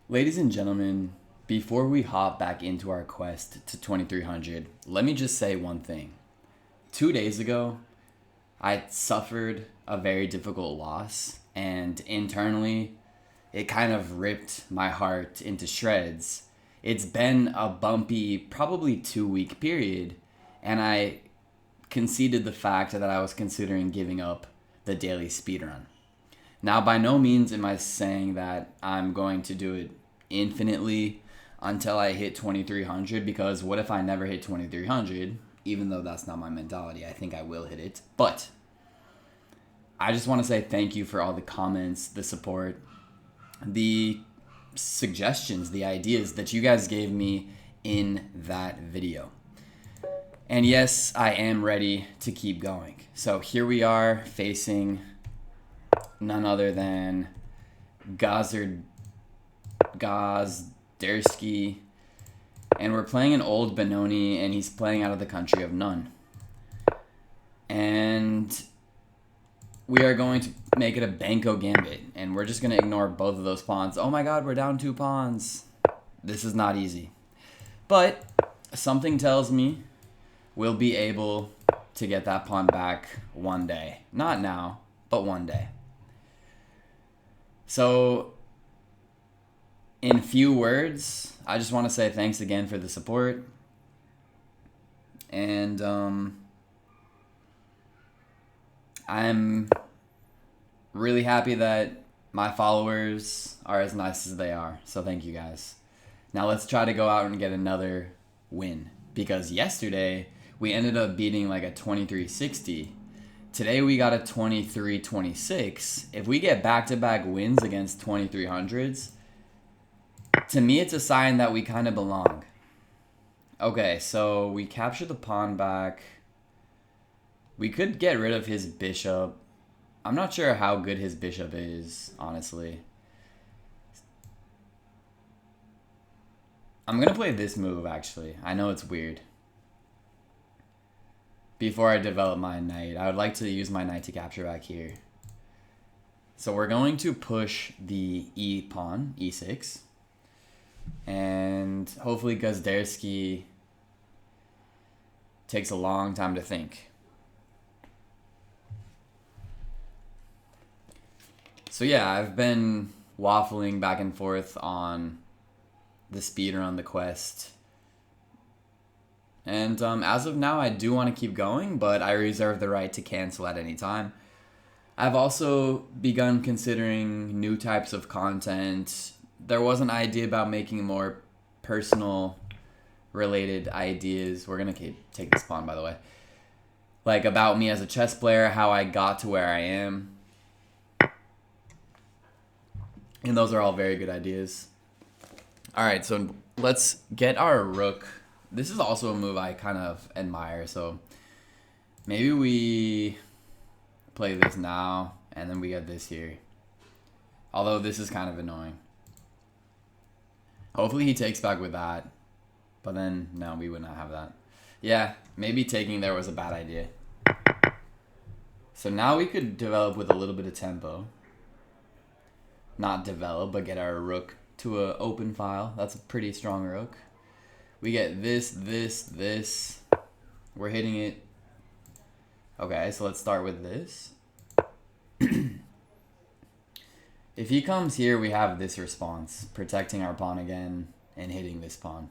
Ladies and gentlemen, before we hop back into our quest to 2300, let me just say one thing. 2 days ago, I suffered a very difficult loss, and internally, it kind of ripped my heart into shreds. It's been a bumpy, probably 2 week period, and I conceded the fact that I was considering giving up the daily speedrun. Now, by no means am I saying that I'm going to do it infinitely until I hit 2300, because what if I never hit 2300? Even though that's not my mentality, I think I will hit it. But I just want to say thank you for all the comments, the support, the suggestions, the ideas that you guys gave me in that video. And yes, I am ready to keep going. So here we are facing none other than Gazdersky, and we're playing an old Benoni, and he's playing out of the country of None. And we are going to make it a Banco Gambit, and we're just going to ignore both of those pawns. Oh my god, we're down 2 pawns. This is not easy. But something tells me we'll be able to get that pawn back one day. Not now, but one day. So, in few words, I just want to say thanks again for the support. And I'm really happy that my followers are as nice as they are. So thank you guys. Now let's try to go out and get another win. Because yesterday we ended up beating like a 2360. Today we got a 2326. If we get back-to-back wins against 2300s, to me it's a sign that we kind of belong. Okay, so we capture the pawn back. We could get rid of his bishop. I'm not sure how good his bishop is, honestly. I'm going to play this move, actually. I know it's weird. Before I develop my knight, I would like to use my knight to capture back here. So we're going to push the e pawn, e6. And hopefully Gazdersky takes a long time to think. So yeah, I've been waffling back and forth on the speedrun, the quest. And as of now, I do want to keep going, but I reserve the right to cancel at any time. I've also begun considering new types of content. There was an idea about making more personal related ideas. We're going to take this pawn, by the way. Like about me as a chess player, how I got to where I am. And those are all very good ideas. All right, so let's get our rook. This is also a move I kind of admire, so maybe we play this now, and then we get this here. Although this is kind of annoying. Hopefully he takes back with that, but then, no, we would not have that. Yeah, maybe taking there was a bad idea. So now we could develop with a little bit of tempo. Not develop, but get our rook to an open file. That's a pretty strong rook. We get this, this, this. We're hitting it. Okay, so let's start with this. If he comes here, we have this response, protecting our pawn again and hitting this pawn.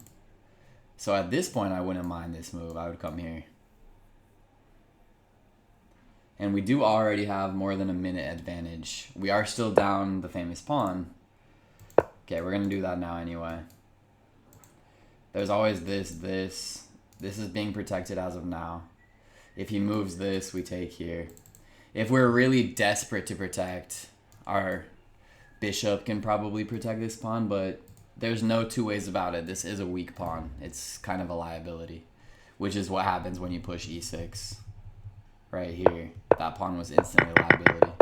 So at this point, I wouldn't mind this move. I would come here. And we do already have more than a minute advantage. We are still down the famous pawn. Okay, we're going to do that now anyway. There's always this, this. This is being protected as of now. If he moves this, we take here. If we're really desperate to protect, our bishop can probably protect this pawn, but there's no two ways about it. This is a weak pawn. It's kind of a liability, which is what happens when you push e6. Right here. That pawn was instantly a liability.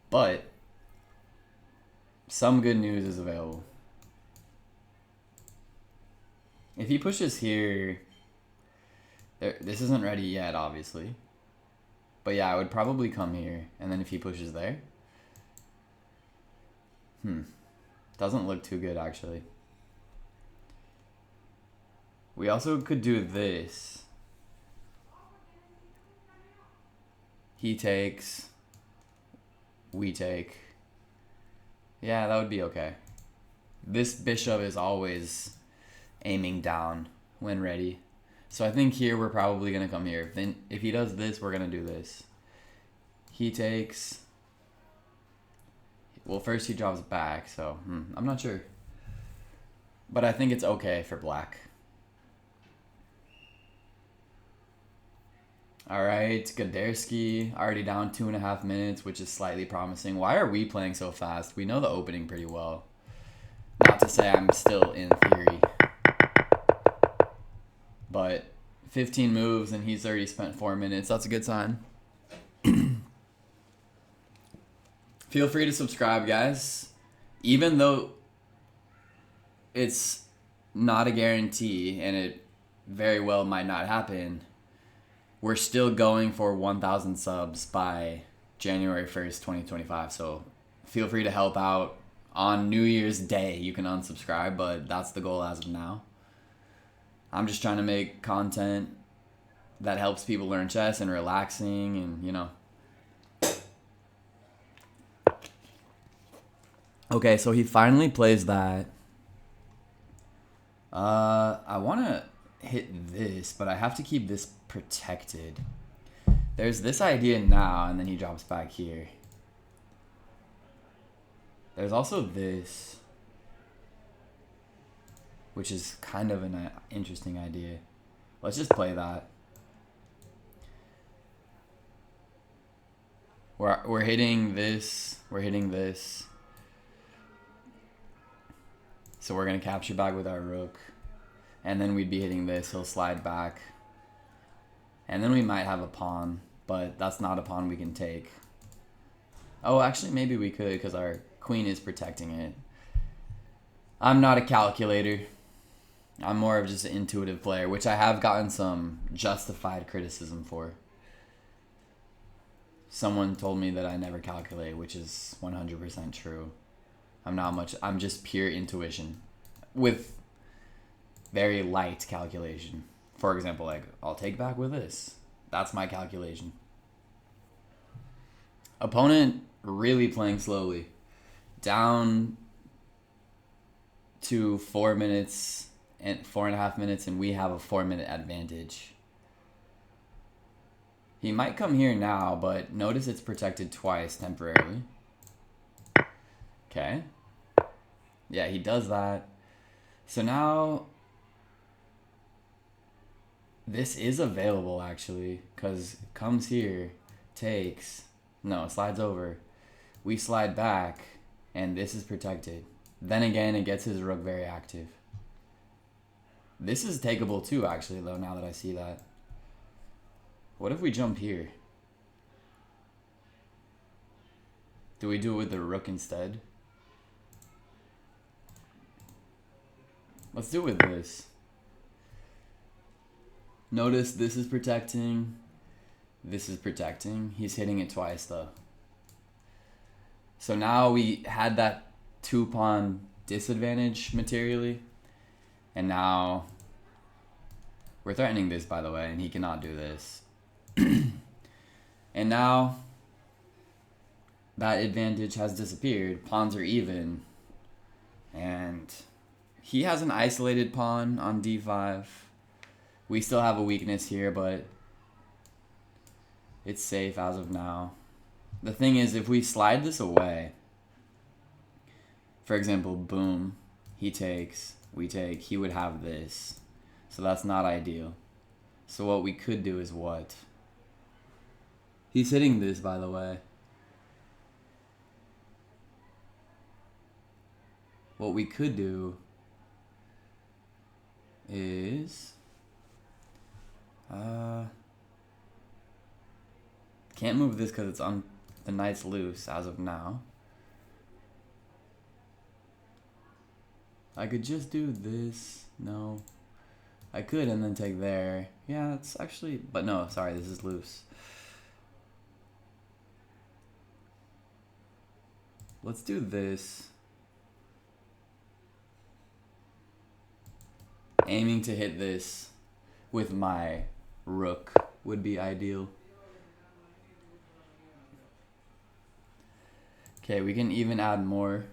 But some good news is available. If he pushes here, this isn't ready yet, obviously. But yeah, I would probably come here, and then if he pushes there. Doesn't look too good, actually. We also could do this. He takes. We take. Yeah, that would be okay. This bishop is always aiming down when ready. So I think here we're probably going to come here. Then if he does this, we're going to do this. He takes. Well, first he drops back, so I'm not sure. But I think it's okay for black. Alright, Gadersky already down 2.5 minutes, which is slightly promising. Why are we playing so fast? We know the opening pretty well. Not to say I'm still in theory. But 15 moves and he's already spent 4 minutes. That's a good sign. Feel free to subscribe, guys. Even though it's not a guarantee and it very well might not happen, we're still going for 1,000 subs by January 1st, 2025. So feel free to help out. On New Year's Day, you can unsubscribe, but that's the goal as of now. I'm just trying to make content that helps people learn chess and relaxing and, you know. Okay, so he finally plays that. I want to hit this, but I have to keep this protected. There's this idea now, and then he drops back here. There's also this, which is kind of an interesting idea. Let's just play that. We're hitting this. We're hitting this. So we're going to capture back with our rook. And then we'd be hitting this. He'll slide back. And then we might have a pawn. But that's not a pawn we can take. Oh, actually, maybe we could because our queen is protecting it. I'm not a calculator. I'm more of just an intuitive player, which I have gotten some justified criticism for. Someone told me that I never calculate, which is 100% true. I'm just pure intuition with very light calculation. For example, like, I'll take back with this. That's my calculation. Opponent really playing slowly. Down to 4 minutes and 4.5 minutes, and we have a 4-minute advantage. He might come here now, but notice it's protected twice temporarily. Okay. Yeah, he does that. So now this is available actually, because comes here, takes, no, slides over. We slide back, and this is protected. Then again, it gets his rook very active. This is takeable too, actually, though, now that I see that. What if we jump here? Do we do it with the rook instead? Let's do it with this. Notice this is protecting. This is protecting. He's hitting it twice, though. So now we had that 2-pawn disadvantage materially. And now we're threatening this, by the way, and he cannot do this. And now that advantage has disappeared. Pawns are even. And he has an isolated pawn on d5. We still have a weakness here, but it's safe as of now. The thing is, if we slide this away, for example, boom, he takes, we take, he would have this. So that's not ideal. So what we could do is what? He's hitting this, by the way. What we could do is can't move this because it's on the knight's loose as of now. I could just do this. No, I could and then take there. Yeah, it's actually, but no, sorry, this is loose. Let's do this. Aiming to hit this with my rook would be ideal. Okay, we can even add more.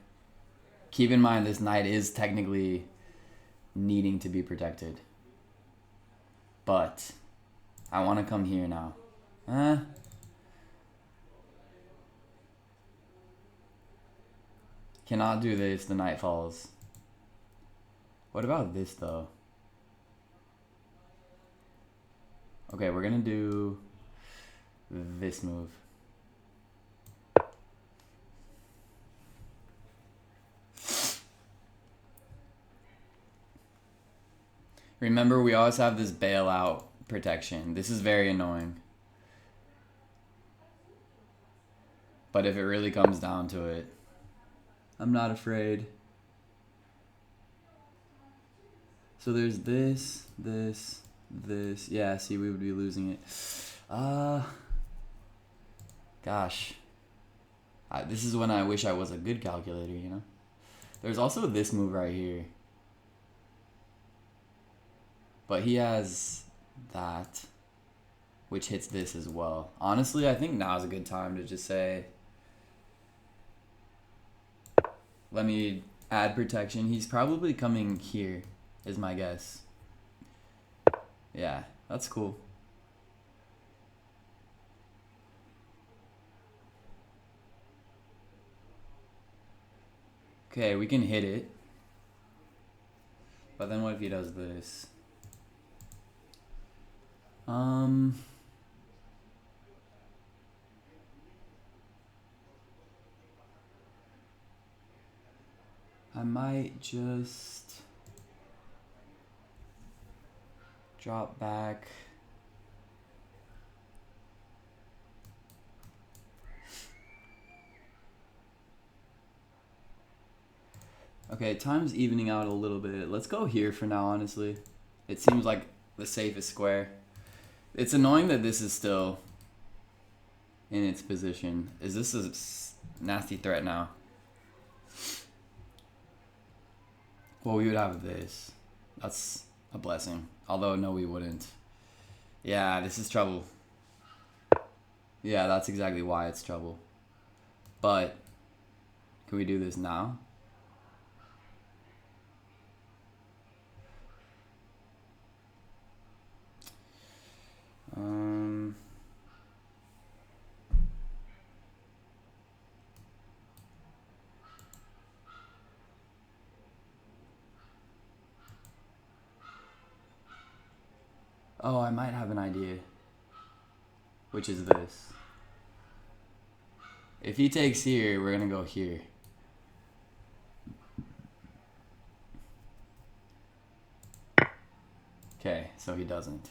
Keep in mind this knight is technically needing to be protected. But I want to come here now. Cannot do this, the knight falls. What about this though? Okay, we're gonna do this move. Remember, we always have this bailout protection. This is very annoying. But if it really comes down to it, I'm not afraid. So there's this. Yeah, see, we would be losing it. Gosh. This is when I wish I was a good calculator, you know? There's also this move right here. But he has that, which hits this as well. Honestly, I think now's a good time to just say, let me add protection. He's probably coming here, is my guess. Yeah, that's cool. Okay, we can hit it. But then what if he does this? I might just drop back. Okay, time's evening out a little bit. Let's go here for now, honestly. It seems like the safest square. It's annoying that this is still in its position. Is this a nasty threat now? Well, we would have this. That's a blessing. Although, no, we wouldn't. Yeah, this is trouble. Yeah, that's exactly why it's trouble. But, can we do this now? Oh, I might have an idea. Which is this. If he takes here, we're gonna go here. Okay, so he doesn't.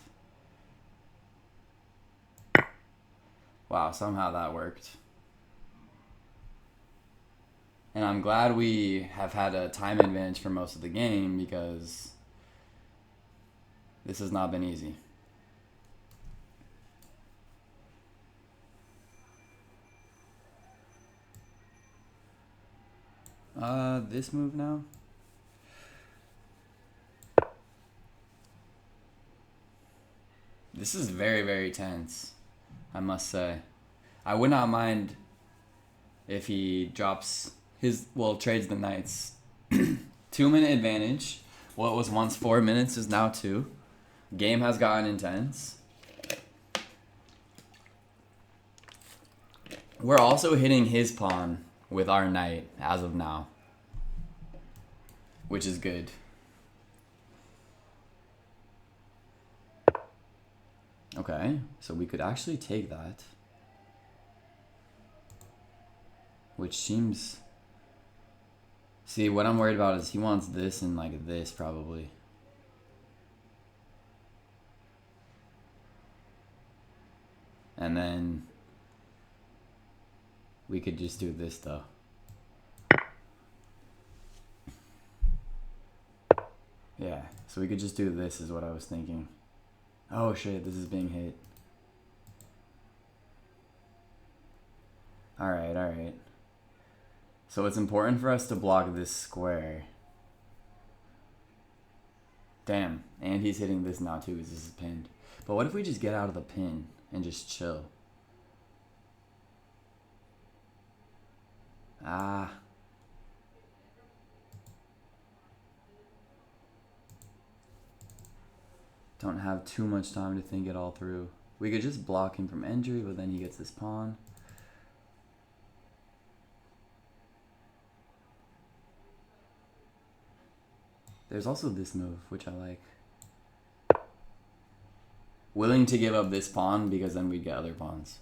Wow, somehow that worked. And I'm glad we have had a time advantage for most of the game because this has not been easy. This move now? This is very, very tense, I must say. I would not mind if he drops his, well, trades the knights. 2-minute advantage. What was once 4 minutes is now 2. Game has gotten intense. We're also hitting his pawn with our knight as of now, which is good. Okay, so we could actually take that, which seems... See, what I'm worried about is he wants this and like this probably. And then we could just do this though. Yeah, so we could just do this is what I was thinking. Oh shit, this is being hit. Alright, alright. So it's important for us to block this square. Damn. And he's hitting this now too because this is pinned. But what if we just get out of the pin and just chill? Ah. Don't have too much time to think it all through. We could just block him from injury, but then he gets this pawn. There's also this move, which I like. Willing to give up this pawn because then we'd get other pawns.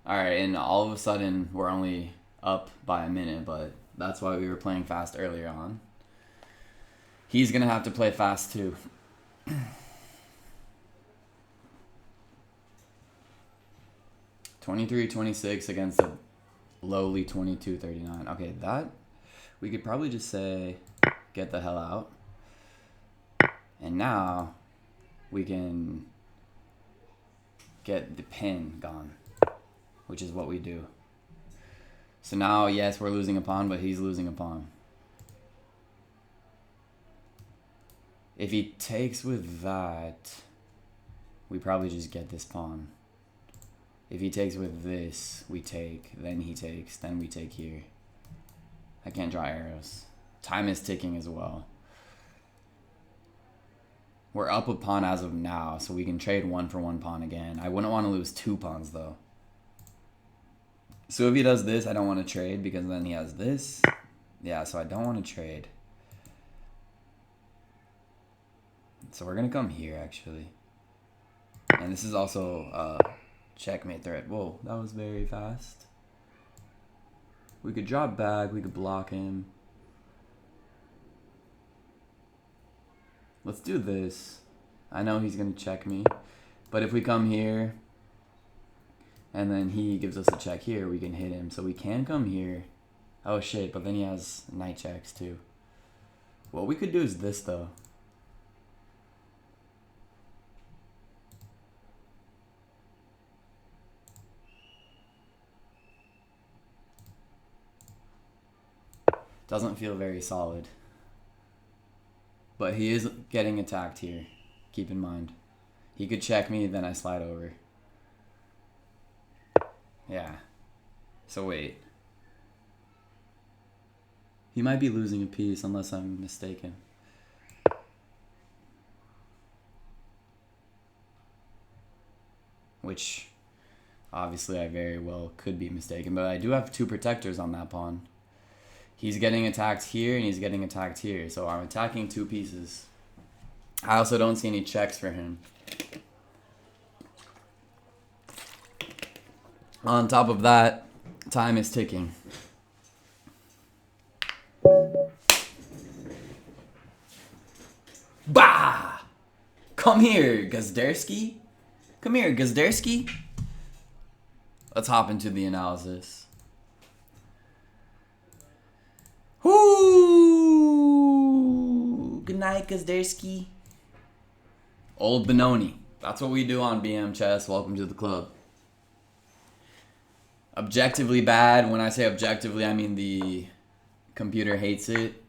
Alright, and all of a sudden we're only up by a minute, but that's why we were playing fast earlier on. He's going to have to play fast too. 23-26 against a lowly 22-39. Okay, that we could probably just say get the hell out. And now we can get the pin gone, which is what we do. So now, yes, we're losing a pawn, but he's losing a pawn. If he takes with that, we probably just get this pawn. If he takes with this, we take, then he takes, then we take here. I can't draw arrows. Time is ticking as well. We're up a pawn as of now, so we can trade 1-for-1 pawn again. I wouldn't want to lose 2 pawns, though. So if he does this, I don't want to trade, because then he has this. Yeah, so I don't want to trade. So we're going to come here, actually. And this is also checkmate threat. Whoa, that was very fast. We could drop back. We could block him. Let's do this. I know he's going to check me. But if we come here, and then he gives us a check here, we can hit him. So we can come here. Oh, shit. But then he has knight checks, too. What we could do is this, though. Doesn't feel very solid. But he is getting attacked here. Keep in mind. He could check me, then I slide over. Yeah. So wait. He might be losing a piece unless I'm mistaken. Which, obviously, I very well could be mistaken. But I do have 2 protectors on that pawn. He's getting attacked here, and he's getting attacked here. So I'm attacking 2 pieces. I also don't see any checks for him. On top of that, time is ticking. Bah! Come here, Gazdersky. Come here, Gazdersky. Let's hop into the analysis. Ooh, good night, Gazdersky. Old Benoni. That's what we do on BM Chess. Welcome to the club. Objectively bad. When I say objectively, I mean the computer hates it.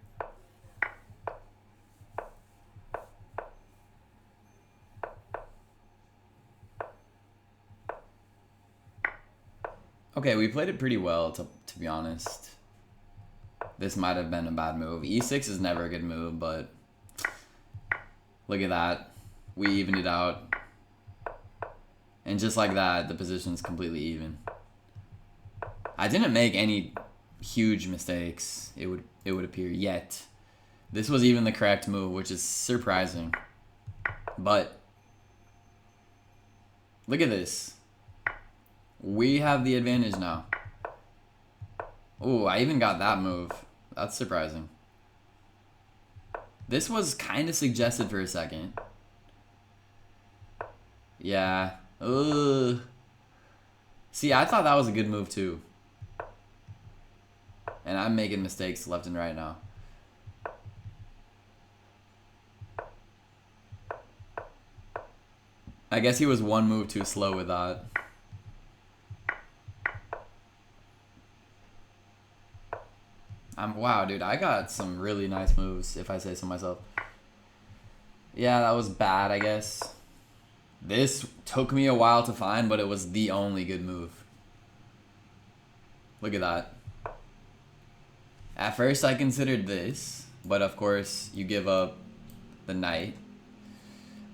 Okay, we played it pretty well, to be honest. This might have been a bad move. E6 is never a good move, but look at that. We evened it out. And just like that, the position's completely even. I didn't make any huge mistakes, it would appear, yet. This was even the correct move, which is surprising. But look at this. We have the advantage now. Oh, I even got that move. That's surprising. This was kind of suggested for a second. Yeah. Ugh. See, I thought that was a good move too. And I'm making mistakes left and right now. I guess he was 1 move too slow with that. Wow, dude, I got some really nice moves, if I say so myself. Yeah, that was bad, I guess. This took me a while to find, but it was the only good move. Look at that. At first, I considered this, but of course, you give up the knight.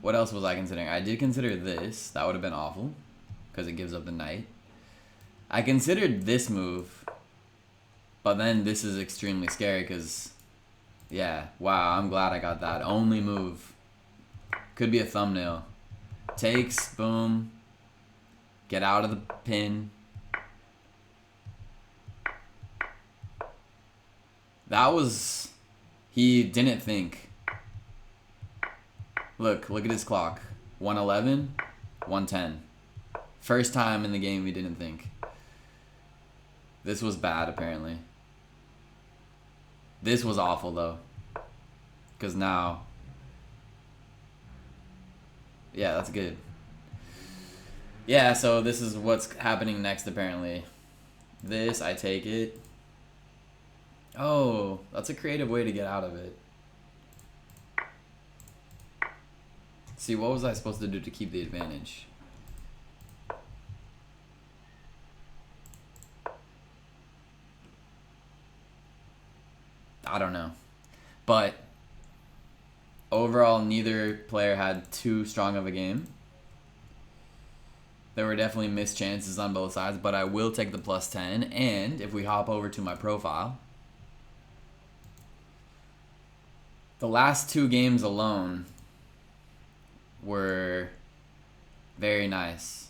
What else was I considering? I did consider this. That would have been awful, because it gives up the knight. I considered this move, but then this is extremely scary, because, yeah, wow, I'm glad I got that. Only move. Could be a thumbnail. Takes, boom. Get out of the pin. That was... He didn't think. Look at his clock. 111, 110. First time in the game he didn't think. This was bad, apparently. This was awful, though. Because now... Yeah, that's good. Yeah, so this is what's happening next, apparently. This, I take it. Oh, that's a creative way to get out of it. See, what was I supposed to do to keep the advantage? I don't know. But overall, neither player had too strong of a game. There were definitely missed chances on both sides, but I will take the plus 10. And if we hop over to my profile, the last two games alone were very nice.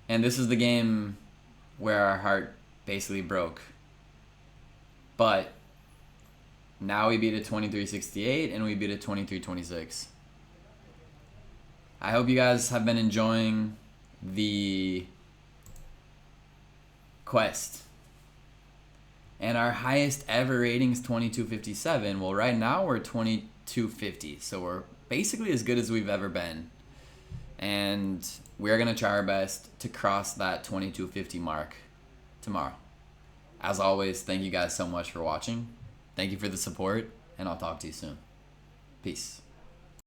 And this is the game where our heart basically broke. But now we beat a 23-68 and we beat a 23-26. I hope you guys have been enjoying the quest. And our highest ever rating is 2257. Well, right now we're 2250. So we're basically as good as we've ever been. And we're going to try our best to cross that 2250 mark tomorrow. As always, thank you guys so much for watching. Thank you for the support, and I'll talk to you soon. Peace.